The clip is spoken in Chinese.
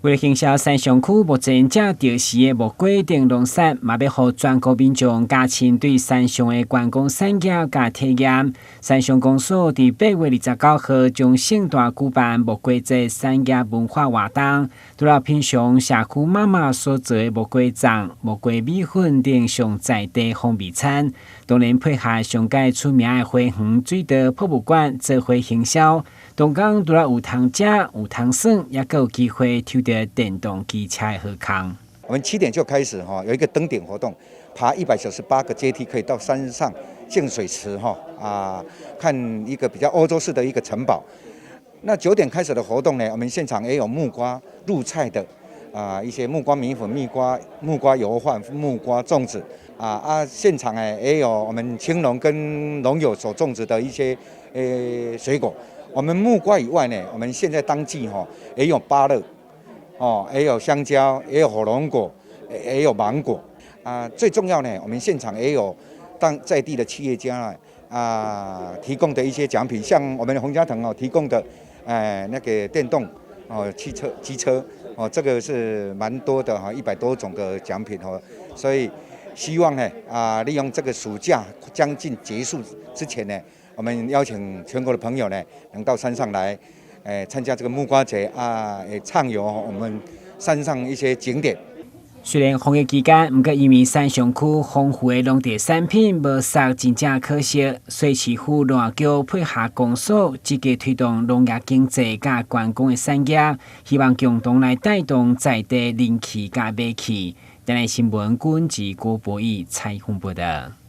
为了行销三商区目前正调时的无规定农产，嘛要互全国民众加深对三商的观光产业甲体验。三商公所伫8月29号将盛大举办无国节产业文化活动，除了品尝社区妈妈所做的无国粽、无国米粉等上在地风味餐，当然配合上界出名的花园水稻博物馆做伙行销。东港除了有通食、有通耍，也有机会抽到电动机车的好康。我们7点就开始有一个登顶活动，爬198个阶梯，可以到山上净水池看一个比较欧洲式的一个城堡。那9点开始的活动呢，我们现场也有木瓜入菜的一些木瓜米粉、木瓜油饭、木瓜粽子现场也有我们青农跟农友所种植的一些水果。我们木瓜以外呢，我们现在当季也有芭乐也有香蕉，也有火龙果，也有芒果最重要呢，我们现场也有在地的企业家提供的一些奖品，像我们洪家腾提供的那个电动机车这个是蛮多的100多种的奖品所以希望呢利用这个暑假将近结束之前呢，我们邀请全国的朋友呢，能到山上来参加这个木瓜节也畅游我们山上一些景点。虽然防疫期间，不过因为三商区丰富的农地产品无杀，真正可惜。所以市府农业局配合公所，积极推动农业经济甲观光的产业，希望共同来带动在地人气甲买气。今日新闻，郭博义采访报道。